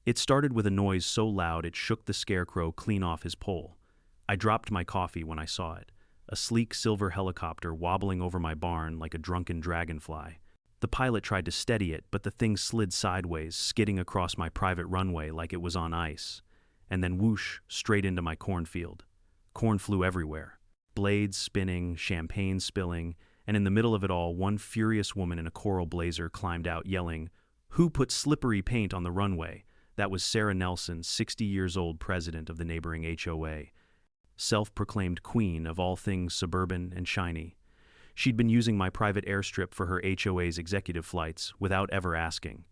It started with a noise so loud it shook the scarecrow clean off his pole. I dropped my coffee when I saw it, a sleek silver helicopter wobbling over my barn like a drunken dragonfly. The pilot tried to steady it, but the thing slid sideways, skidding across my private runway like it was on ice. And then whoosh, straight into my cornfield. Corn flew everywhere. Blades spinning, champagne spilling, and in the middle of it all, one furious woman in a coral blazer climbed out yelling, "Who put slippery paint on the runway?" That was Sarah Nelson, 60 years old president of the neighboring HOA. Self-proclaimed queen of all things suburban and shiny. She'd been using my private airstrip for her HOA's executive flights without ever asking.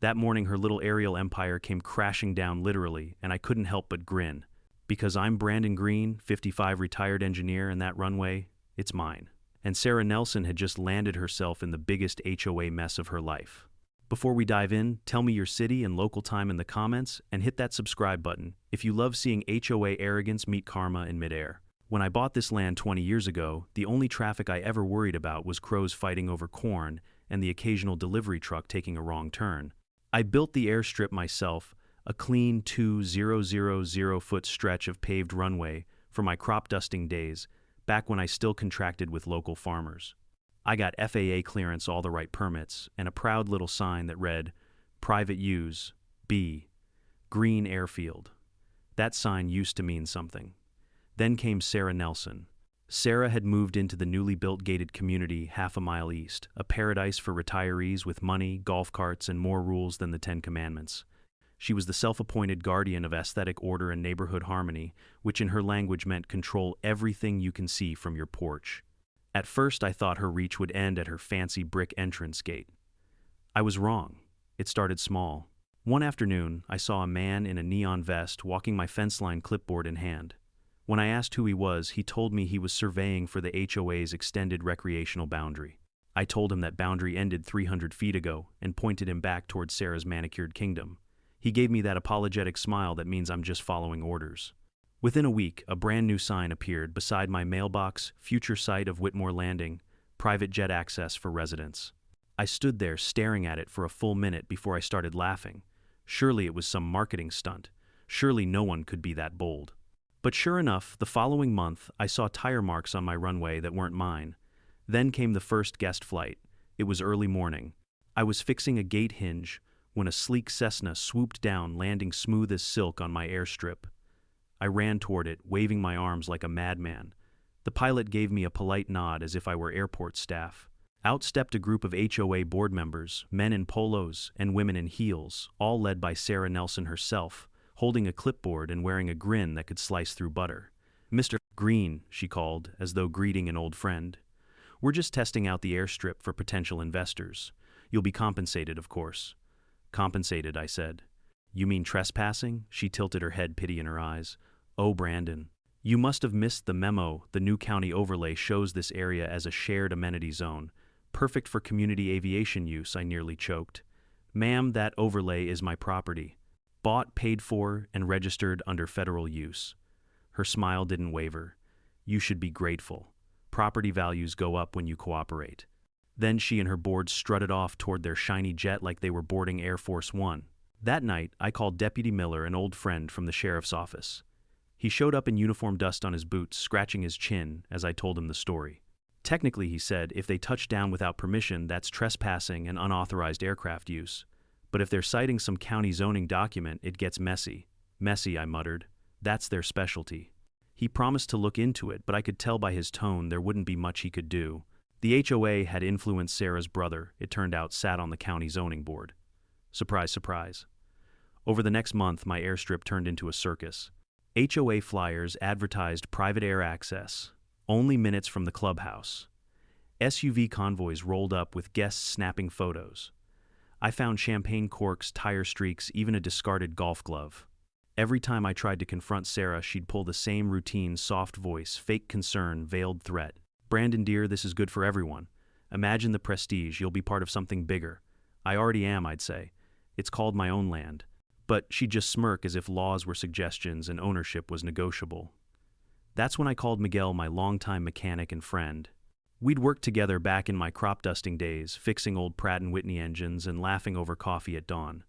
That morning her little aerial empire came crashing down literally, and I couldn't help but grin. Because I'm Brandon Green, 55 retired engineer, and that runway, it's mine. And Sarah Nelson had just landed herself in the biggest HOA mess of her life. Before we dive in, tell me your city and local time in the comments, and hit that subscribe button if you love seeing HOA arrogance meet karma in midair. When I bought this land 20 years ago, the only traffic I ever worried about was crows fighting over corn and the occasional delivery truck taking a wrong turn. I built the airstrip myself, a clean 2,000-foot stretch of paved runway for my crop dusting days, back when I still contracted with local farmers. I got FAA clearance, all the right permits, and a proud little sign that read, "Private Use, B, Green Airfield." That sign used to mean something. Then came Sarah Nelson. Sarah had moved into the newly built gated community half a mile east, a paradise for retirees with money, golf carts, and more rules than the Ten Commandments. She was the self-appointed guardian of aesthetic order and neighborhood harmony, which in her language meant control everything you can see from your porch. At first I thought her reach would end at her fancy brick entrance gate. I was wrong. It started small. One afternoon, I saw a man in a neon vest walking my fence line clipboard in hand. When I asked who he was, he told me he was surveying for the HOA's extended recreational boundary. I told him that boundary ended 300 feet ago and pointed him back towards Sarah's manicured kingdom. He gave me that apologetic smile that means I'm just following orders. Within a week, a brand new sign appeared beside my mailbox, future site of Whitmore Landing, private jet access for residents. I stood there staring at it for a full minute before I started laughing. Surely it was some marketing stunt. Surely no one could be that bold. But sure enough, the following month, I saw tire marks on my runway that weren't mine. Then came the first guest flight. It was early morning. I was fixing a gate hinge when a sleek Cessna swooped down, landing smooth as silk on my airstrip. I ran toward it, waving my arms like a madman. The pilot gave me a polite nod as if I were airport staff. Out stepped a group of HOA board members, men in polos and women in heels, all led by Sarah Nelson herself, holding a clipboard and wearing a grin that could slice through butter. "Mr. Green," she called, as though greeting an old friend. "We're just testing out the airstrip for potential investors. You'll be compensated, of course." "Compensated," I said. "You mean trespassing?" She tilted her head, pity in her eyes. "Oh, Brandon. You must have missed the memo. The new county overlay shows this area as a shared amenity zone. Perfect for community aviation use," I nearly choked. "Ma'am, that overlay is my property. Bought, paid for, and registered under federal use." Her smile didn't waver. "You should be grateful. Property values go up when you cooperate." Then she and her board strutted off toward their shiny jet like they were boarding Air Force One. That night, I called Deputy Miller, an old friend from the sheriff's office. He showed up in uniform dust on his boots, scratching his chin as I told him the story. "Technically," he said, "if they touch down without permission, that's trespassing and unauthorized aircraft use. But if they're citing some county zoning document, it gets messy." "Messy," I muttered. "That's their specialty." He promised to look into it, but I could tell by his tone there wouldn't be much he could do. The HOA had influenced Sarah's brother, it turned out, sat on the county zoning board. Surprise, surprise. Over the next month, my airstrip turned into a circus. HOA flyers advertised private air access, only minutes from the clubhouse. SUV convoys rolled up with guests snapping photos. I found champagne corks, tire streaks, even a discarded golf glove. Every time I tried to confront Sarah, she'd pull the same routine, soft voice, fake concern, veiled threat. "Brandon dear, this is good for everyone. Imagine the prestige, you'll be part of something bigger." "I already am," I'd say. "It's called my own land." But she'd just smirk as if laws were suggestions and ownership was negotiable. That's when I called Miguel, my longtime mechanic and friend. We'd worked together back in my crop dusting days, fixing old Pratt & Whitney engines and laughing over coffee at dawn.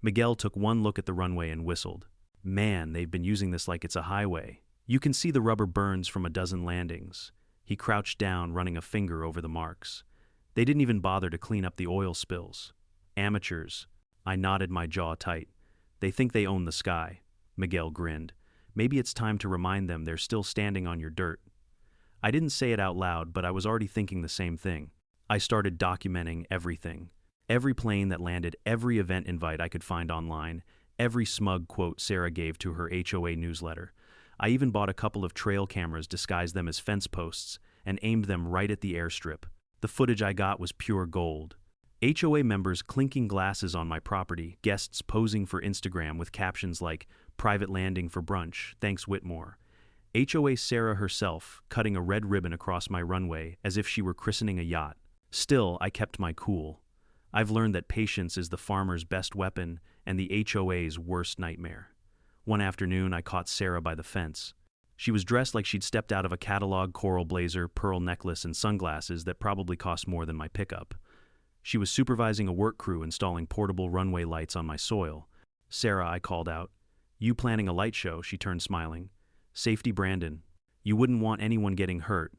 Miguel took one look at the runway and whistled. Man, they've been using this like it's a highway. You can see the rubber burns from a dozen landings. He crouched down, running a finger over the marks. They didn't even bother to clean up the oil spills. Amateurs. I nodded, my jaw tight. They think they own the sky. Miguel grinned. Maybe it's time to remind them they're still standing on your dirt. I didn't say it out loud, but I was already thinking the same thing. I started documenting everything. Every plane that landed, every event invite I could find online, every smug quote Sarah gave to her HOA newsletter. I even bought a couple of trail cameras, disguised them as fence posts, and aimed them right at the airstrip. The footage I got was pure gold. HOA members clinking glasses on my property, guests posing for Instagram with captions like, "Private landing for brunch, thanks Whitmore." HOA Sarah herself cutting a red ribbon across my runway as if she were christening a yacht. Still, I kept my cool. I've learned that patience is the farmer's best weapon and the HOA's worst nightmare. One afternoon, I caught Sarah by the fence. She was dressed like she'd stepped out of a catalog coral blazer, pearl necklace, and sunglasses that probably cost more than my pickup. She was supervising a work crew installing portable runway lights on my soil. "Sarah," I called out. "You planning a light show?" She turned, smiling. "Safety, Brandon. You wouldn't want anyone getting hurt."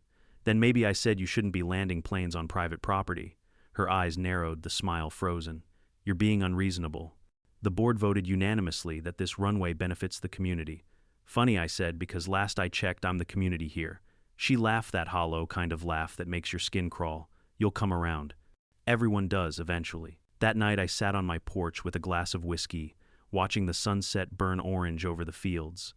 Then maybe I said you shouldn't be landing planes on private property. Her eyes narrowed, the smile frozen. "You're being unreasonable. The board voted unanimously that this runway benefits the community." "Funny," I said, "because last I checked, I'm the community here." She laughed, that hollow kind of laugh that makes your skin crawl. "You'll come around." Everyone does, eventually. That night I sat on my porch with a glass of whiskey, watching the sunset burn orange over the fields.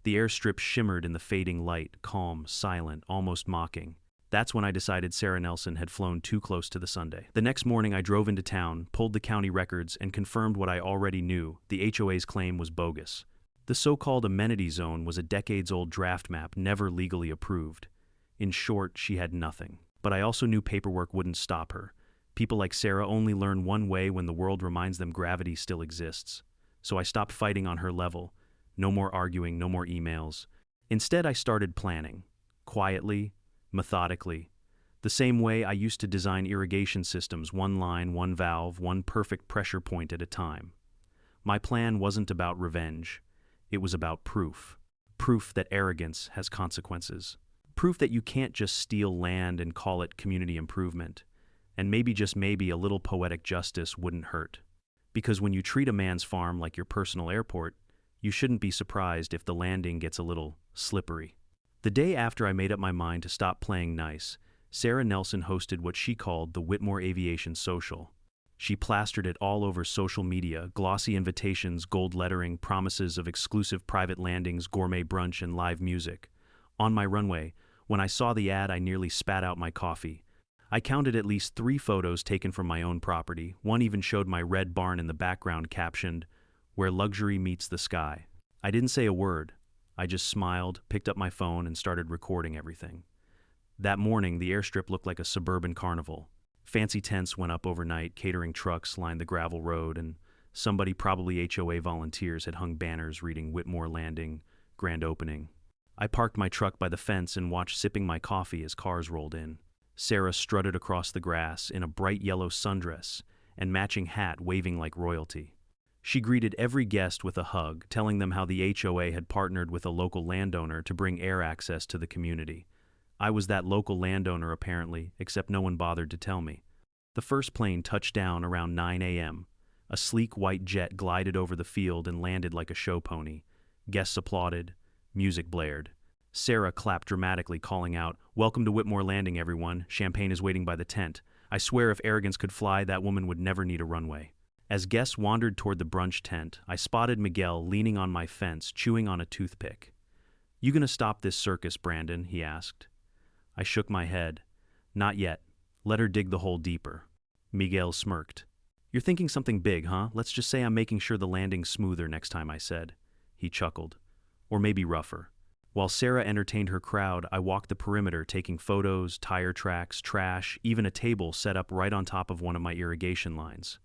The airstrip shimmered in the fading light, calm, silent, almost mocking. That's when I decided Sarah Nelson had flown too close to the Sunday. The next morning I drove into town, pulled the county records, and confirmed what I already knew: the HOA's claim was bogus. The so-called amenity zone was a decades-old draft map never legally approved. In short, she had nothing. But I also knew paperwork wouldn't stop her. People like Sarah only learn one way: when the world reminds them gravity still exists. So I stopped fighting on her level. No more arguing, no more emails. Instead, I started planning. Quietly, methodically. The same way I used to design irrigation systems: one line, one valve, one perfect pressure point at a time. My plan wasn't about revenge. It was about proof. Proof that arrogance has consequences. Proof that you can't just steal land and call it community improvement. And maybe, just maybe, a little poetic justice wouldn't hurt. Because when you treat a man's farm like your personal airport, you shouldn't be surprised if the landing gets a little slippery. The day after I made up my mind to stop playing nice, Sarah Nelson hosted what she called the Whitmore Aviation Social. She plastered it all over social media: glossy invitations, gold lettering, promises of exclusive private landings, gourmet brunch, and live music. On my runway, when I saw the ad, I nearly spat out my coffee. I counted at least 3 photos taken from my own property. One even showed my red barn in the background, captioned, "Where luxury meets the sky." I didn't say a word. I just smiled, picked up my phone, and started recording everything. That morning, the airstrip looked like a suburban carnival. Fancy tents went up overnight, catering trucks lined the gravel road, and somebody, probably HOA volunteers, had hung banners reading "Whitmore Landing, Grand Opening." I parked my truck by the fence and watched, sipping my coffee, as cars rolled in. Sarah strutted across the grass in a bright yellow sundress and matching hat, waving like royalty. She greeted every guest with a hug, telling them how the HOA had partnered with a local landowner to bring air access to the community. I was that local landowner, apparently, except no one bothered to tell me. The first plane touched down around 9 a.m. A sleek white jet glided over the field and landed like a show pony. Guests applauded. Music blared. Sarah clapped dramatically, calling out, "Welcome to Whitmore Landing, everyone. Champagne is waiting by the tent." I swear if arrogance could fly, that woman would never need a runway. As guests wandered toward the brunch tent, I spotted Miguel leaning on my fence, chewing on a toothpick. "You gonna stop this circus, Brandon?" he asked. I shook my head. "Not yet. Let her dig the hole deeper." Miguel smirked. "You're thinking something big, huh? Let's just say I'm making sure the landing's smoother next time," I said. He chuckled. "Or maybe rougher." While Sarah entertained her crowd, I walked the perimeter, taking photos, tire tracks, trash, even a table set up right on top of one of my irrigation lines.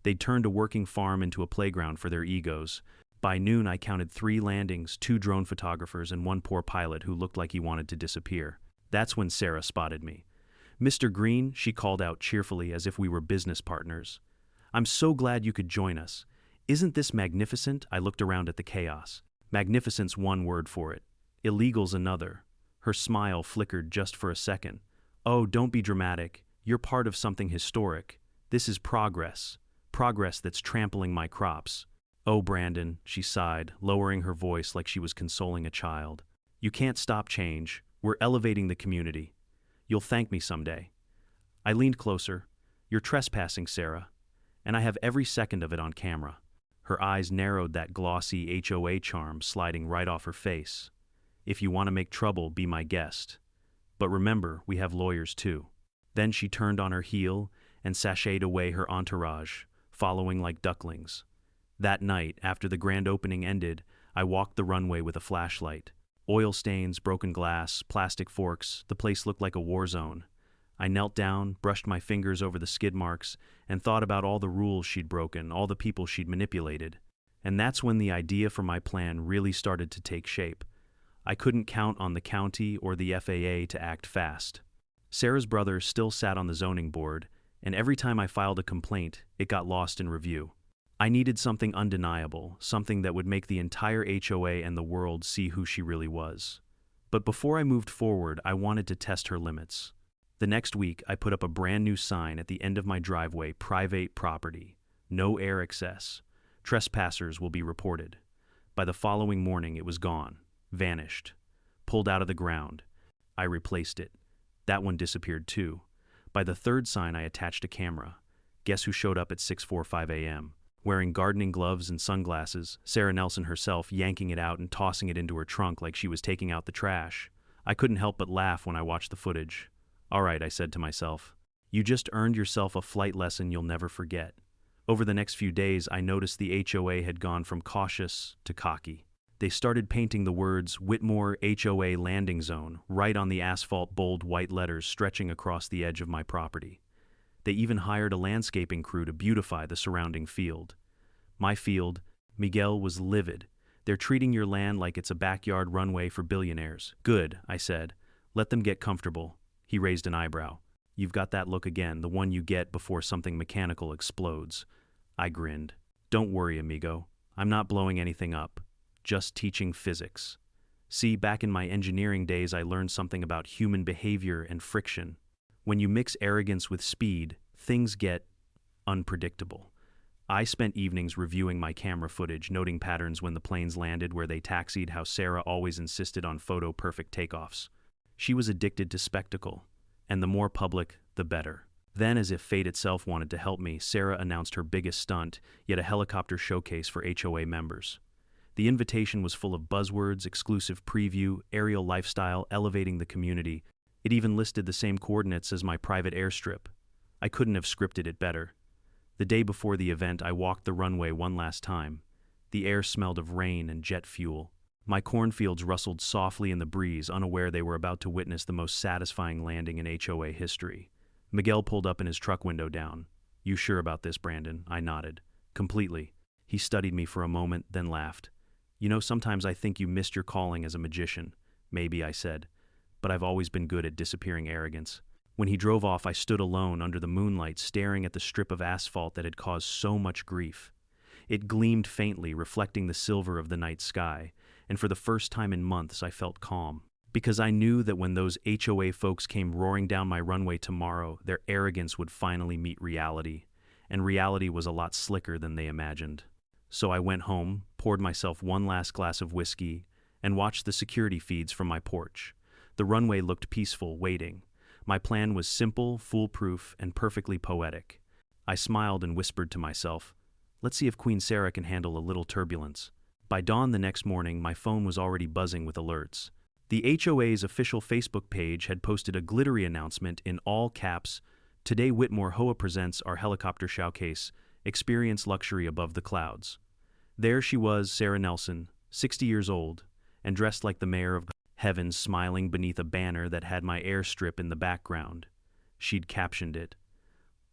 They'd turned a working farm into a playground for their egos. By noon, I counted 3 landings, 2 drone photographers, and 1 poor pilot who looked like he wanted to disappear. That's when Sarah spotted me. "Mr. Green," she called out cheerfully, as if we were business partners. "I'm so glad you could join us. Isn't this magnificent? I looked around at the chaos. Magnificent's one word for it. Illegal's another. Her smile flickered just for a second. Oh, don't be dramatic. You're part of something historic. This is progress. Progress that's trampling my crops. Oh, Brandon, she sighed, lowering her voice like she was consoling a child. You can't stop change. We're elevating the community. You'll thank me someday. I leaned closer. You're trespassing, Sarah. And I have every second of it on camera. Her eyes narrowed, that glossy HOA charm sliding right off her face. If you want to make trouble, be my guest. But remember, we have lawyers too. Then she turned on her heel and sashayed away her entourage, following like ducklings. That night, after the grand opening ended, I walked the runway with a flashlight. Oil stains, broken glass, plastic forks, the place looked like a war zone. I knelt down, brushed my fingers over the skid marks, and thought about all the rules she'd broken, all the people she'd manipulated. And that's when the idea for my plan really started to take shape. I couldn't count on the county or the FAA to act fast. Sarah's brother still sat on the zoning board, and every time I filed a complaint, it got lost in review. I needed something undeniable, something that would make the entire HOA and the world see who she really was. But before I moved forward, I wanted to test her limits. The next week, I put up a brand new sign at the end of my driveway: private property, no air access. Trespassers will be reported. By the following morning, it was gone, vanished, pulled out of the ground. I replaced it. That one disappeared too. By the third sign, I attached a camera. Guess who showed up at 6:45 a.m.? Wearing gardening gloves and sunglasses, Sarah Nelson herself, yanking it out and tossing it into her trunk like she was taking out the trash. I couldn't help but laugh when I watched the footage. All right, I said to myself. You just earned yourself a flight lesson you'll never forget. Over the next few days, I noticed the HOA had gone from cautious to cocky. They started painting the words Whitmore HOA Landing Zone right on the asphalt, bold white letters stretching across the edge of my property. They even hired a landscaping crew to beautify the surrounding field. My field, Miguel, was livid. They're treating your land like it's a backyard runway for billionaires. Good, I said. Let them get comfortable. He raised an eyebrow. You've got that look again, the one you get before something mechanical explodes. I grinned. Don't worry, amigo. I'm not blowing anything up. Just teaching physics. See, back in my engineering days, I learned something about human behavior and friction. When you mix arrogance with speed, things get unpredictable. I spent evenings reviewing my camera footage, noting patterns when the planes landed, where they taxied, how Sarah always insisted on photo-perfect takeoffs. She was addicted to spectacle, and the more public, the better. Then, as if fate itself wanted to help me, Sarah announced her biggest stunt, yet a helicopter showcase for HOA members. The invitation was full of buzzwords: exclusive preview, aerial lifestyle, elevating the community. It even listed the same coordinates as my private airstrip. I couldn't have scripted it better. The day before the event, I walked the runway one last time. The air smelled of rain and jet fuel. My cornfields rustled softly in the breeze, unaware they were about to witness the most satisfying landing in HOA history. Miguel pulled up in his truck window down. You sure about this, Brandon? I nodded. Completely. He studied me for a moment, then laughed. You know, sometimes I think you missed your calling as a magician. Maybe, I said. But I've always been good at disappearing arrogance. When he drove off, I stood alone under the moonlight, staring at the strip of asphalt that had caused so much grief. It gleamed faintly, reflecting the silver of the night sky, and for the first time in months I felt calm. Because I knew that when those HOA folks came roaring down my runway tomorrow, their arrogance would finally meet reality, and reality was a lot slicker than they imagined. So I went home, poured myself one last glass of whiskey, and watched the security feeds from my porch. The runway looked peaceful, waiting. My plan was simple, foolproof, and perfectly poetic. I smiled and whispered to myself, let's see if Queen Sarah can handle a little turbulence. By dawn the next morning, my phone was already buzzing with alerts. The HOA's official Facebook page had posted a glittery announcement in all caps: Today Whitmore HOA presents our helicopter showcase, experience luxury above the clouds. There she was, Sarah Nelson, 60 years old, and dressed like the mayor of heaven, smiling beneath a banner that had my airstrip in the background. She'd captioned it,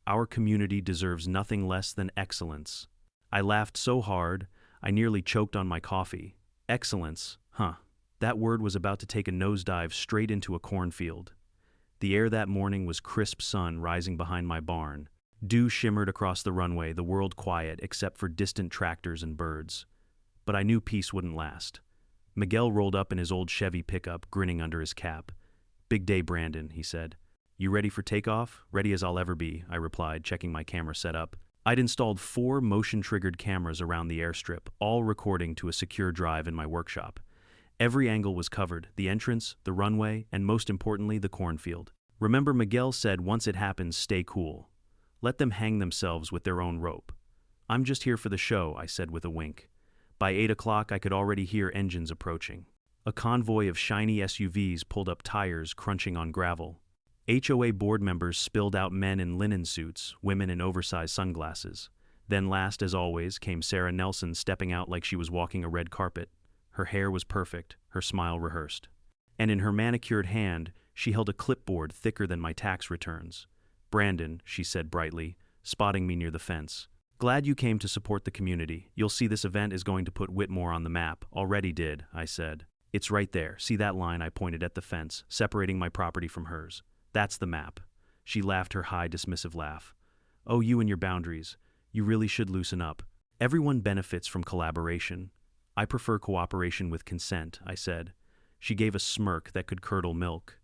"Our community deserves nothing less than excellence." I laughed so hard, I nearly choked on my coffee. Excellence, huh? That word was about to take a nosedive straight into a cornfield. The air that morning was crisp sun rising behind my barn, Dew shimmered across the runway, the world quiet except for distant tractors and birds. But I knew peace wouldn't last. Miguel rolled up in his old Chevy pickup, grinning under his cap. "Big day, Brandon," he said. "You ready for takeoff?" "Ready as I'll ever be," I replied, checking my camera setup. I'd installed 4 motion-triggered cameras around the airstrip, all recording to a secure drive in my workshop. Every angle was covered: the entrance, the runway, and most importantly, the cornfield. Remember, Miguel said once it happens, stay cool. Let them hang themselves with their own rope. "I'm just here for the show," I said with a wink. By 8 o'clock, I could already hear engines approaching. A convoy of shiny SUVs pulled up, tires crunching on gravel. HOA board members spilled out, men in linen suits, women in oversized sunglasses. Then last, as always, came Sarah Nelson, stepping out like she was walking a red carpet. Her hair was perfect, her smile rehearsed. And in her manicured hand, she held a clipboard thicker than my tax returns. "Brandon," she said brightly, spotting me near the fence. "Glad you came to support the community. You'll see this event is going to put Whitmore on the map." "Already did," I said. "It's right there. See that line?" I pointed at the fence, separating my property from hers. "That's the map." She laughed her high, dismissive laugh. "Oh, you and your boundaries. You really should loosen up. Everyone benefits from collaboration." "I prefer cooperation with consent," I said. She gave a smirk that could curdle milk.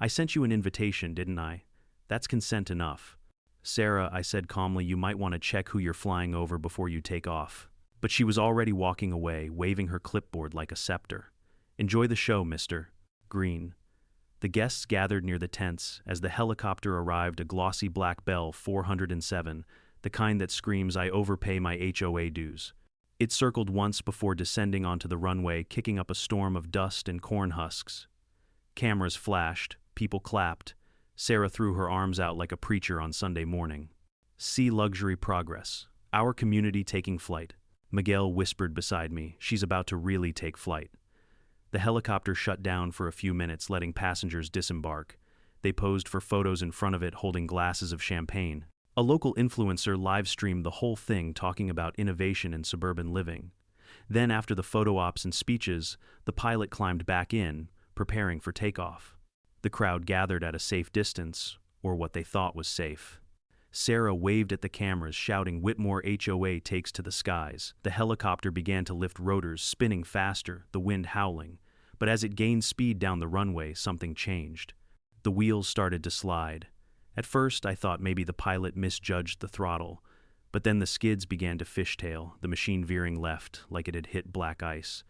"I sent you an invitation, didn't I? That's consent enough." "Sarah," I said calmly, "you might want to check who you're flying over before you take off." But she was already walking away, waving her clipboard like a scepter. "Enjoy the show, Mr. Green." The guests gathered near the tents as the helicopter arrived, a glossy black Bell 407, the kind that screams, "I overpay my HOA dues." It circled once before descending onto the runway, kicking up a storm of dust and corn husks. Cameras flashed, people clapped. Sarah threw her arms out like a preacher on Sunday morning. "See luxury progress. Our community taking flight." Miguel whispered beside me, "She's about to really take flight." The helicopter shut down for a few minutes, letting passengers disembark. They posed for photos in front of it, holding glasses of champagne. A local influencer live-streamed the whole thing, talking about innovation in suburban living. Then, after the photo ops and speeches, the pilot climbed back in, preparing for takeoff. The crowd gathered at a safe distance, or what they thought was safe. Sarah waved at the cameras, shouting, "Whitmore HOA takes to the skies." The helicopter began to lift rotors, spinning faster, the wind howling. But as it gained speed down the runway, something changed. The wheels started to slide. At first, I thought maybe the pilot misjudged the throttle, but then the skids began to fishtail, the machine veering left like it had hit black ice.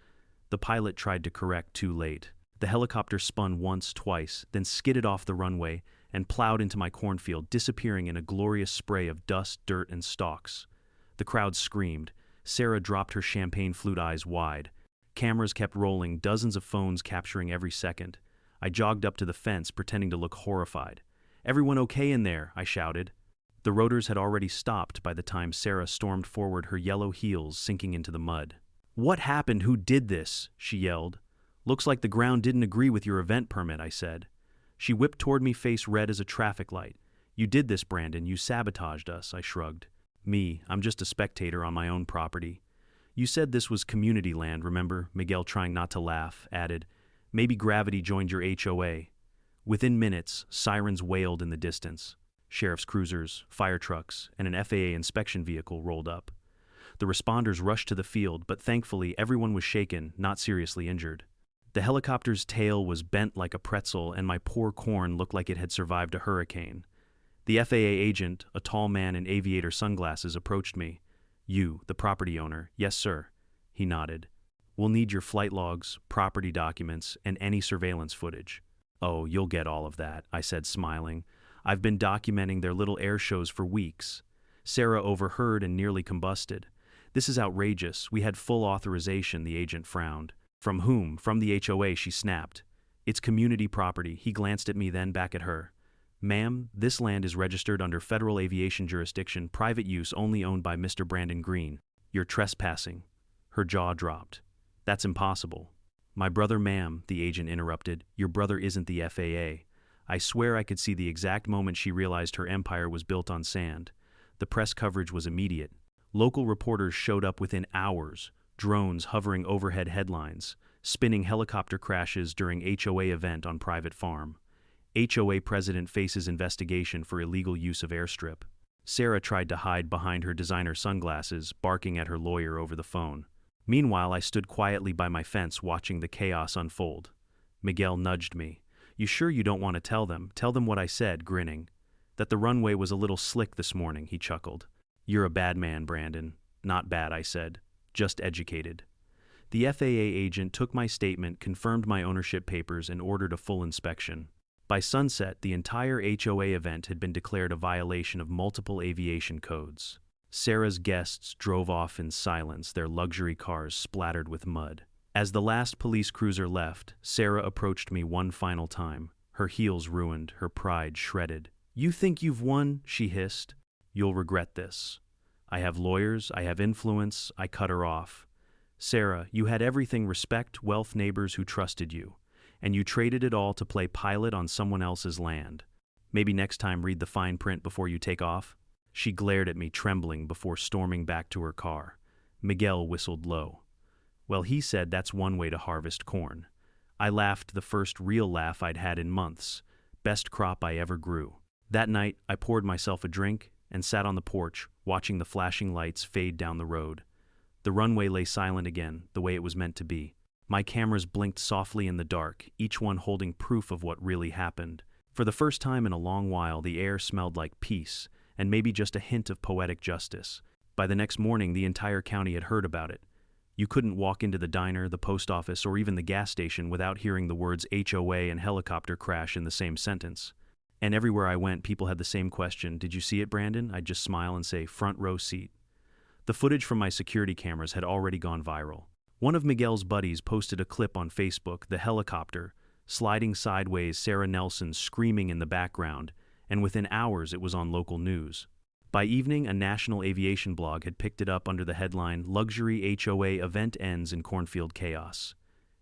The pilot tried to correct, too late. The helicopter spun once, twice, then skidded off the runway and plowed into my cornfield, disappearing in a glorious spray of dust, dirt, and stalks. The crowd screamed. Sarah dropped her champagne flute, eyes wide. Cameras kept rolling, dozens of phones capturing every second. I jogged up to the fence, pretending to look horrified. "Everyone okay in there?" I shouted. The rotors had already stopped by the time Sarah stormed forward, her yellow heels sinking into the mud. "What happened? Who did this?" she yelled. "Looks like the ground didn't agree with your event permit," I said. She whipped toward me, face red as a traffic light. "You did this, Brandon. You sabotaged us," I shrugged. "Me, I'm just a spectator on my own property." "You said this was community land, remember?" Miguel, trying not to laugh, added. "Maybe gravity joined your HOA." Within minutes, sirens wailed in the distance. Sheriff's cruisers, fire trucks, and an FAA inspection vehicle rolled up. The responders rushed to the field, but thankfully everyone was shaken, not seriously injured. The helicopter's tail was bent like a pretzel, and my poor corn looked like it had survived a hurricane. The FAA agent, a tall man in aviator sunglasses, approached me. "You, the property owner?" "Yes, sir." He nodded. "We'll need your flight logs, property documents, and any surveillance footage." "Oh, you'll get all of that," I said, smiling. "I've been documenting their little air shows for weeks." Sarah overheard and nearly combusted. "This is outrageous. We had full authorization," the agent frowned. "From whom?" "From the HOA," she snapped. "It's community property." He glanced at me, then back at her. "Ma'am, this land is registered under federal aviation jurisdiction, private use only, owned by Mr. Brandon Green. You're trespassing." Her jaw dropped. "That's impossible." "My brother," "Ma'am," the agent interrupted, "your brother isn't the FAA." I swear I could see the exact moment she realized her empire was built on sand. The press coverage was immediate. Local reporters showed up within hours, drones hovering overhead, headlines, spinning helicopter crashes during HOA event on private farm. HOA president faces investigation for illegal use of airstrip. Sarah tried to hide behind her designer sunglasses, barking at her lawyer over the phone. Meanwhile, I stood quietly by my fence watching the chaos unfold. Miguel nudged me. "You sure you don't want to tell them? Tell them what I said," grinning. "That the runway was a little slick this morning," he chuckled. "You're a bad man, Brandon." "Not bad," I said. "Just educated." The FAA agent took my statement, confirmed my ownership papers, and ordered a full inspection. By sunset, the entire HOA event had been declared a violation of multiple aviation codes. Sarah's guests drove off in silence, their luxury cars splattered with mud. As the last police cruiser left, Sarah approached me one final time, her heels ruined, her pride shredded. "You think you've won?" she hissed. "You'll regret this." "I have lawyers, I have influence," I cut her off. "Sarah, you had everything: respect, wealth, neighbors who trusted you. And you traded it all to play pilot on someone else's land. Maybe next time read the fine print before you take off?" She glared at me, trembling, before storming back to her car. Miguel whistled low. "Well, he said that's one way to harvest corn." I laughed, the first real laugh I'd had in months. Best crop I ever grew. That night, I poured myself a drink and sat on the porch, watching the flashing lights fade down the road. The runway lay silent again, the way it was meant to be. My cameras blinked softly in the dark, each one holding proof of what really happened. For the first time in a long while, the air smelled like peace, and maybe just a hint of poetic justice. By the next morning, the entire county had heard about it. You couldn't walk into the diner, the post office, or even the gas station without hearing the words HOA and helicopter crash in the same sentence. And everywhere I went, people had the same question: "Did you see it, Brandon?" I'd just smile and say, "Front row seat." The footage from my security cameras had already gone viral. One of Miguel's buddies posted a clip on Facebook, the helicopter, sliding sideways, Sarah Nelson screaming in the background, and within hours it was on local news. By evening, a national aviation blog had picked it up under the headline, "Luxury HOA Event Ends in Cornfield Chaos."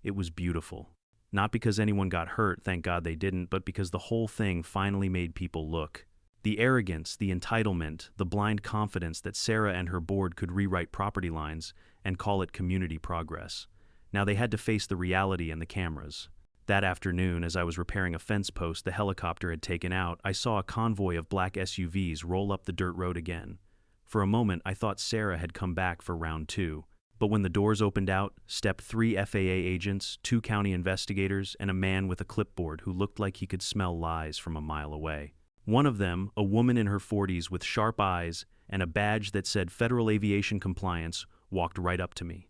It was beautiful. Not because anyone got hurt, thank God they didn't, but because the whole thing finally made people look. The arrogance, the entitlement, the blind confidence that Sarah and her board could rewrite property lines and call it community progress. Now they had to face the reality and the cameras. That afternoon, as I was repairing a fence post the helicopter had taken out, I saw a convoy of black SUVs roll up the dirt road again. For a moment, I thought Sarah had come back for round two. But when the doors opened out, stepped 3 FAA agents, 2 county investigators, and a man with a clipboard who looked like he could smell lies from a mile away. One of them, a woman in her 40s with sharp eyes and a badge that said Federal Aviation Compliance, walked right up to me.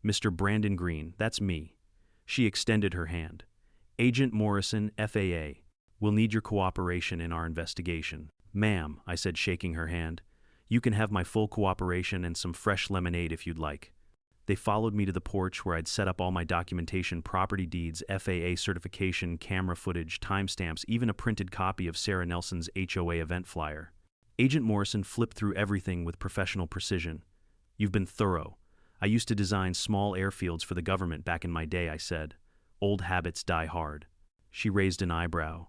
"Mr. Brandon Green, that's me." She extended her hand. "Agent Morrison, FAA. We'll need your cooperation in our investigation." "Ma'am," I said, shaking her hand, "you can have my full cooperation and some fresh lemonade if you'd like." They followed me to the porch where I'd set up all my documentation: property deeds, FAA certification, camera footage, timestamps, even a printed copy of Sarah Nelson's HOA event flyer. Agent Morrison flipped through everything with professional precision. "You've been thorough. I used to design small airfields for the government back in my day," I said. "Old habits die hard." She raised an eyebrow.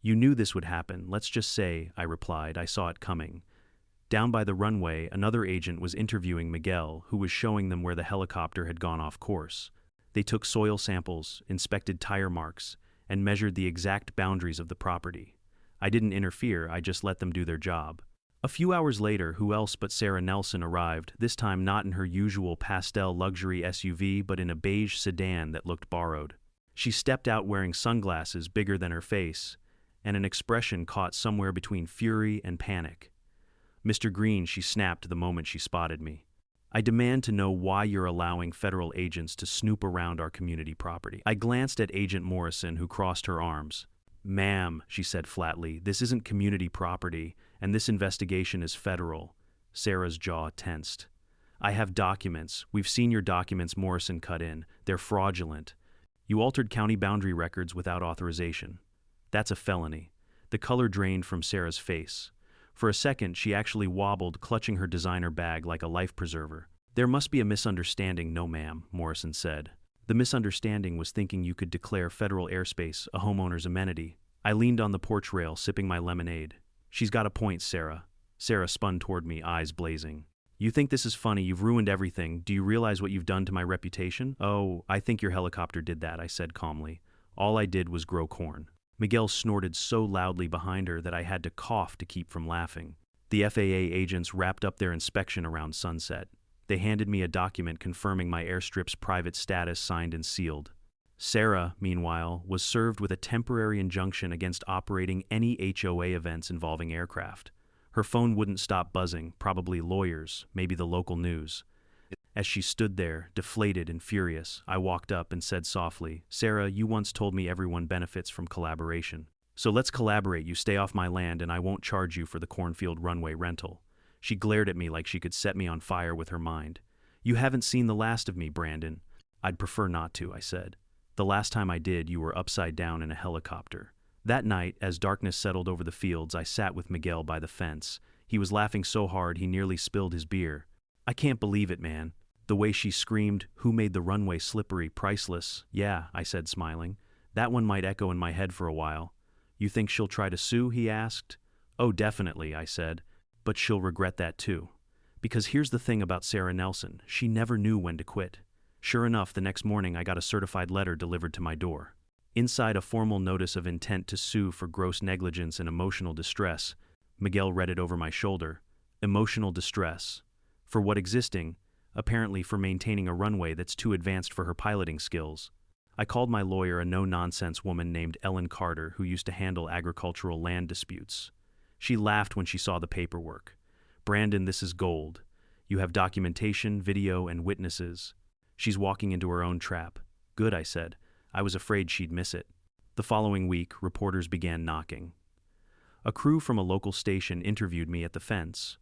"You knew this would happen, let's just say," I replied. "I saw it coming." Down by the runway, another agent was interviewing Miguel, who was showing them where the helicopter had gone off course. They took soil samples, inspected tire marks, and measured the exact boundaries of the property. I didn't interfere, I just let them do their job. A few hours later, who else but Sarah Nelson arrived, this time not in her usual pastel luxury SUV, but in a beige sedan that looked borrowed. She stepped out wearing sunglasses bigger than her face, and an expression caught somewhere between fury and panic. "Mr. Green," she snapped the moment she spotted me, "I demand to know why you're allowing federal agents to snoop around our community property." I glanced at Agent Morrison, who crossed her arms. "Ma'am," she said flatly, "this isn't community property, and this investigation is federal." Sarah's jaw tensed. "I have documents. We've seen your documents," Morrison cut in. "They're fraudulent. You altered county boundary records without authorization. That's a felony." The color drained from Sarah's face. For a second, she actually wobbled, clutching her designer bag like a life preserver. "There must be a misunderstanding." "No, ma'am," Morrison said. "The misunderstanding was thinking you could declare federal airspace a homeowner's amenity." I leaned on the porch rail, sipping my lemonade. "She's got a point, Sarah." Sarah spun toward me, eyes blazing. "You think this is funny? You've ruined everything. Do you realize what you've done to my reputation?" "Oh, I think your helicopter did that," I said calmly. "All I did was grow corn." Miguel snorted so loudly behind her that I had to cough to keep from laughing. The FAA agents wrapped up their inspection around sunset. They handed me a document confirming my Airstrip's private status, signed and sealed. Sarah, meanwhile, was served with a temporary injunction against operating any HOA events involving aircraft. Her phone wouldn't stop buzzing, probably lawyers, maybe the local news. As she stood there, deflated and furious, I walked up and said softly, "Sarah, you once told me everyone benefits from collaboration. So let's collaborate. You stay off my land and I won't charge you for the cornfield runway rental." She glared at me like she could set me on fire with her mind. "You haven't seen the last of me, Brandon." "I'd prefer not to," I said. "The last time I did, you were upside down in a helicopter." That night, as darkness settled over the fields, I sat with Miguel by the fence. He was laughing so hard he nearly spilled his beer. "I can't believe it, man." The way she screamed, "Who made the runway slippery, priceless?" "Yeah," I said, smiling. "That one might echo in my head for a while." "You think she'll try to sue?" he asked. "Oh, definitely," I said. "But she'll regret that too. Because here's the thing about Sarah Nelson, she never knew when to quit." Sure enough, the next morning I got a certified letter delivered to my door. Inside, a formal notice of intent to sue for gross negligence and emotional distress. Miguel read it over my shoulder. Emotional distress. For what existing? Apparently for maintaining a runway that's too advanced for her piloting skills. I called my lawyer, a no-nonsense woman named Ellen Carter, who used to handle agricultural land disputes. She laughed when she saw the paperwork. "Brandon, this is gold. You have documentation, video, and witnesses." "She's walking into her own trap." "Good," I said. I was afraid she'd miss it. The following week, reporters began knocking. A crew from a local station interviewed me at the fence.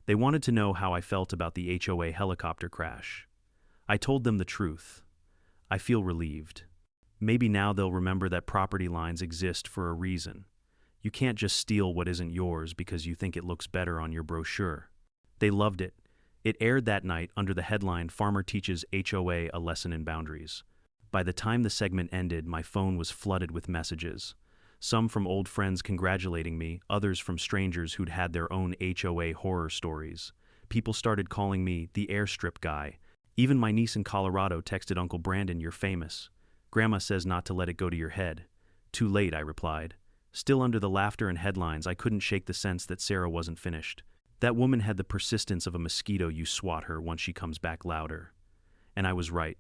They wanted to know how I felt about the HOA helicopter crash. I told them the truth. I feel relieved. Maybe now they'll remember that property lines exist for a reason. You can't just steal what isn't yours because you think it looks better on your brochure. They loved it. It aired that night under the headline, "Farmer Teaches HOA a Lesson in Boundaries." By the time the segment ended, my phone was flooded with messages. Some from old friends congratulating me, others from strangers who'd had their own HOA horror stories. People started calling me the Airstrip guy. Even my niece in Colorado texted Uncle Brandon, "You're famous. Grandma says not to let it go to your head." "Too late," I replied. Still under the laughter and headlines, I couldn't shake the sense that Sarah wasn't finished. That woman had the persistence of a mosquito. You swat her once she comes back louder. And I was right.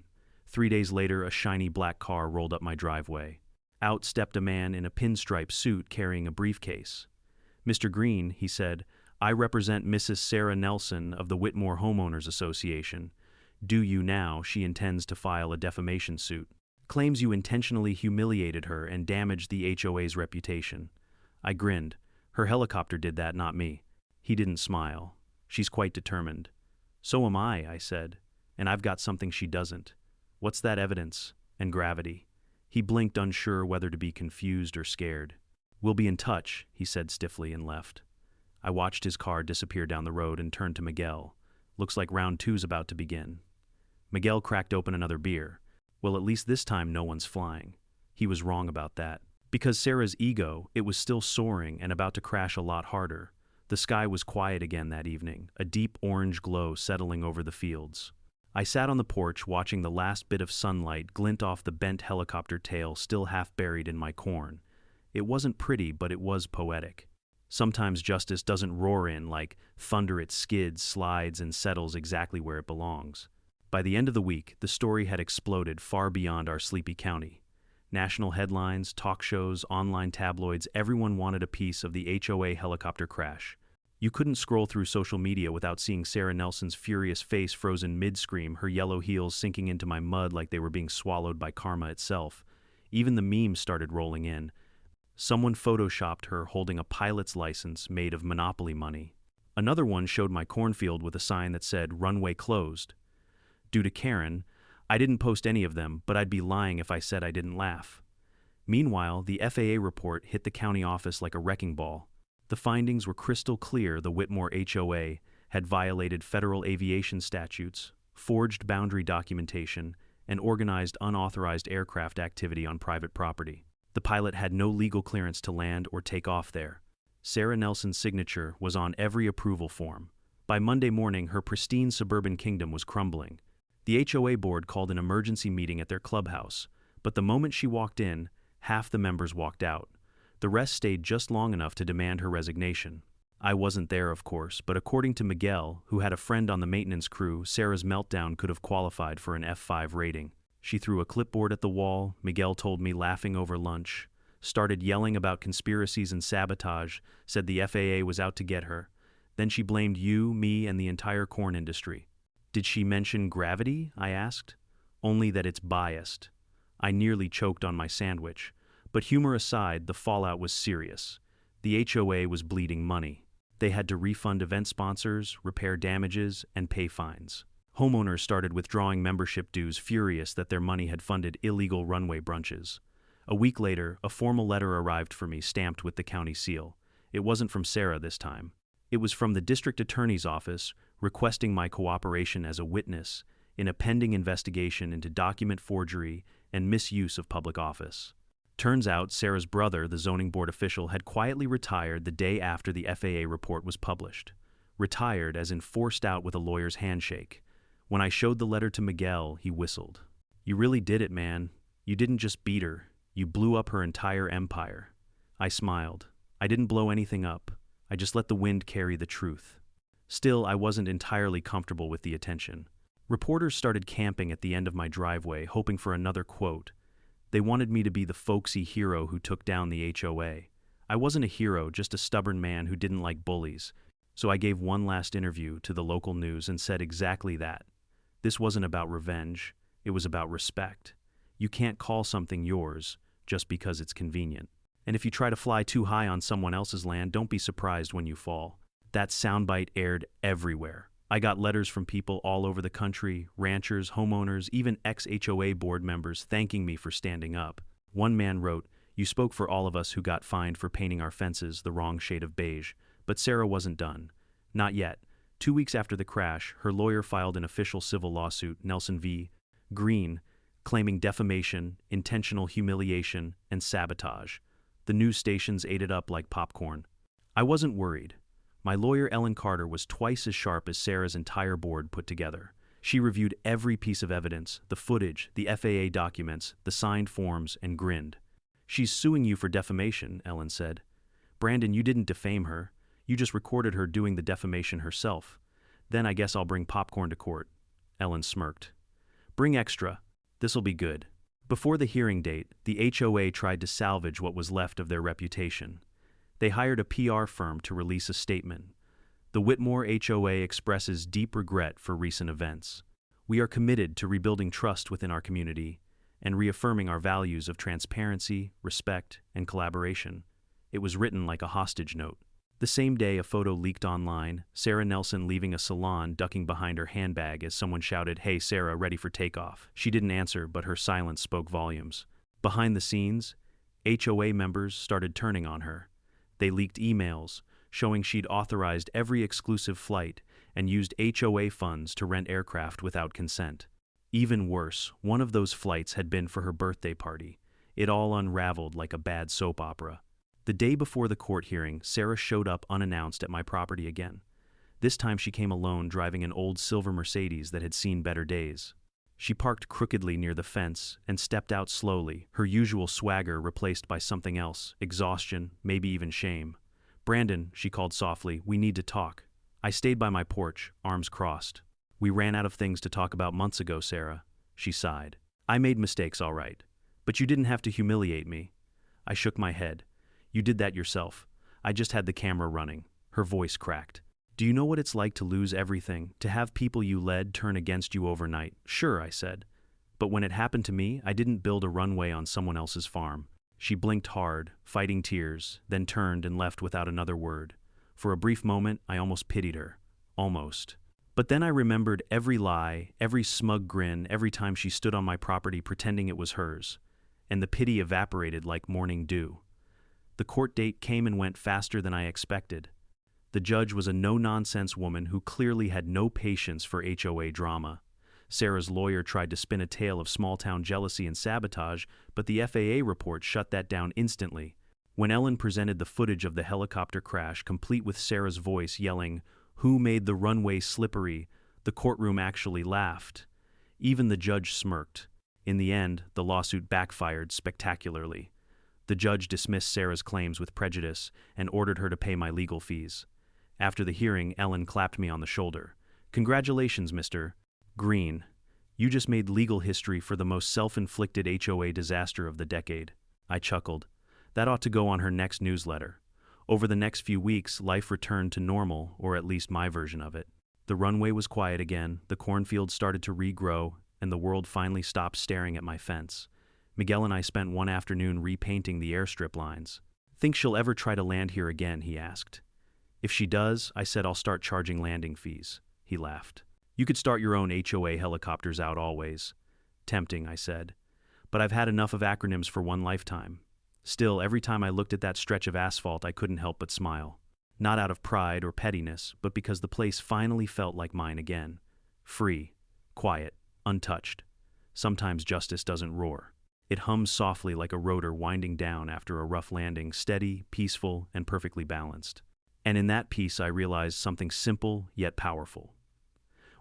3 days later, a shiny black car rolled up my driveway. Out stepped a man in a pinstripe suit carrying a briefcase. "Mr. Green," he said, "I represent Mrs. Sarah Nelson of the Whitmore Homeowners Association. Do you now? She intends to file a defamation suit. Claims you intentionally humiliated her and damaged the HOA's reputation." I grinned. "Her helicopter did that, not me." He didn't smile. "She's quite determined." "So am I," said. "And I've got something she doesn't." "What's that?" "Evidence and gravity." He blinked, unsure whether to be confused or scared. "We'll be in touch," he said stiffly, and left. I watched his car disappear down the road and turned to Miguel. "Looks like round two's about to begin." Miguel cracked open another beer. "Well, at least this time no one's flying." He was wrong about that. Because Sarah's ego, it was still soaring and about to crash a lot harder. The sky was quiet again that evening, a deep orange glow settling over the fields. I sat on the porch watching the last bit of sunlight glint off the bent helicopter tail still half buried in my corn. It wasn't pretty, but it was poetic. Sometimes justice doesn't roar in like thunder. It skids, slides, and settles exactly where it belongs. By the end of the week, the story had exploded far beyond our sleepy county. National headlines, talk shows, online tabloids, everyone wanted a piece of the HOA helicopter crash. You couldn't scroll through social media without seeing Sarah Nelson's furious face frozen mid-scream, her yellow heels sinking into my mud like they were being swallowed by karma itself. Even the memes started rolling in. Someone photoshopped her holding a pilot's license made of Monopoly money. Another one showed my cornfield with a sign that said, "Runway closed." Due to Karen, I didn't post any of them, but I'd be lying if I said I didn't laugh. Meanwhile, the FAA report hit the county office like a wrecking ball. The findings were crystal clear. The Whitmore HOA had violated federal aviation statutes, forged boundary documentation, and organized unauthorized aircraft activity on private property. The pilot had no legal clearance to land or take off there. Sarah Nelson's signature was on every approval form. By Monday morning, her pristine suburban kingdom was crumbling. The HOA board called an emergency meeting at their clubhouse, but the moment she walked in, half the members walked out. The rest stayed just long enough to demand her resignation. I wasn't there, of course, but according to Miguel, who had a friend on the maintenance crew, Sarah's meltdown could have qualified for an F5 rating. She threw a clipboard at the wall, Miguel told me, laughing over lunch, started yelling about conspiracies and sabotage, said the FAA was out to get her. Then she blamed you, me, and the entire corn industry. Did she mention gravity? I asked. Only that it's biased. I nearly choked on my sandwich. But humor aside, the fallout was serious. The HOA was bleeding money. They had to refund event sponsors, repair damages, and pay fines. Homeowners started withdrawing membership dues, furious that their money had funded illegal runway brunches. A week later, a formal letter arrived for me, stamped with the county seal. It wasn't from Sarah this time. It was from the district attorney's office, requesting my cooperation as a witness in a pending investigation into document forgery and misuse of public office. Turns out Sarah's brother, the zoning board official, had quietly retired the day after the FAA report was published. Retired as in forced out with a lawyer's handshake. When I showed the letter to Miguel, he whistled. You really did it, man. You didn't just beat her. You blew up her entire empire. I smiled. I didn't blow anything up. I just let the wind carry the truth. Still, I wasn't entirely comfortable with the attention. Reporters started camping at the end of my driveway, hoping for another quote. They wanted me to be the folksy hero who took down the HOA. I wasn't a hero, just a stubborn man who didn't like bullies. So I gave one last interview to the local news and said exactly that. This wasn't about revenge. It was about respect. You can't call something yours just because it's convenient. And if you try to fly too high on someone else's land, don't be surprised when you fall. That soundbite aired everywhere. I got letters from people all over the country, ranchers, homeowners, even ex-HOA board members thanking me for standing up. One man wrote, "You spoke for all of us who got fined for painting our fences the wrong shade of beige." But Sarah wasn't done. Not yet. 2 weeks after the crash, her lawyer filed an official civil lawsuit, Nelson v. Green, claiming defamation, intentional humiliation, and sabotage. The news stations ate it up like popcorn. I wasn't worried. My lawyer, Ellen Carter, was twice as sharp as Sarah's entire board put together. She reviewed every piece of evidence, the footage, the FAA documents, the signed forms, and grinned. "She's suing you for defamation," Ellen said. "Brandon, you didn't defame her. You just recorded her doing the defamation herself. Then I guess I'll bring popcorn to court." Ellen smirked. "Bring extra. This'll be good." Before the hearing date, the HOA tried to salvage what was left of their reputation. They hired a PR firm to release a statement. The Whitmore HOA expresses deep regret for recent events. We are committed to rebuilding trust within our community and reaffirming our values of transparency, respect, and collaboration. It was written like a hostage note. The same day, a photo leaked online, Sarah Nelson leaving a salon, ducking behind her handbag as someone shouted, "Hey Sarah, ready for takeoff." She didn't answer, but her silence spoke volumes. Behind the scenes, HOA members started turning on her. They leaked emails showing she'd authorized every exclusive flight and used HOA funds to rent aircraft without consent. Even worse, one of those flights had been for her birthday party. It all unraveled like a bad soap opera. The day before the court hearing, Sarah showed up unannounced at my property again. This time she came alone, driving an old silver Mercedes that had seen better days. She parked crookedly near the fence and stepped out slowly, her usual swagger replaced by something else, exhaustion, maybe even shame. "Brandon," she called softly, "we need to talk." I stayed by my porch, arms crossed. "We ran out of things to talk about months ago, Sarah." She sighed. "I made mistakes, all right. But you didn't have to humiliate me." I shook my head. "You did that yourself. I just had the camera running." Her voice cracked. "Do you know what it's like to lose everything, to have people you led turn against you overnight?" "Sure," I said. "But when it happened to me, I didn't build a runway on someone else's farm." She blinked hard, fighting tears, then turned and left without another word. For a brief moment, I almost pitied her. Almost. But then I remembered every lie, every smug grin, every time she stood on my property pretending it was hers. And the pity evaporated like morning dew. The court date came and went faster than I expected. The judge was a no-nonsense woman who clearly had no patience for HOA drama. Sarah's lawyer tried to spin a tale of small-town jealousy and sabotage, but the FAA report shut that down instantly. When Ellen presented the footage of the helicopter crash, complete with Sarah's voice yelling, "Who made the runway slippery?" the courtroom actually laughed. Even the judge smirked. In the end, the lawsuit backfired spectacularly. The judge dismissed Sarah's claims with prejudice and ordered her to pay my legal fees. After the hearing, Ellen clapped me on the shoulder. Congratulations, Mr. Green. You just made legal history for the most self-inflicted HOA disaster of the decade. I chuckled. That ought to go on her next newsletter. Over the next few weeks, life returned to normal, or at least my version of it. The runway was quiet again, the cornfield started to regrow, and the world finally stopped staring at my fence. Miguel and I spent one afternoon repainting the airstrip lines. Think she'll ever try to land here again, he asked. If she does, I said I'll start charging landing fees. He laughed. You could start your own HOA helicopters out always. Tempting, I said. But I've had enough of acronyms for one lifetime. Still, every time I looked at that stretch of asphalt, I couldn't help but smile. Not out of pride or pettiness, but because the place finally felt like mine again. Free, quiet, untouched. Sometimes justice doesn't roar. It hums softly like a rotor winding down after a rough landing, steady, peaceful, and perfectly balanced. And in that peace I realized something simple yet powerful.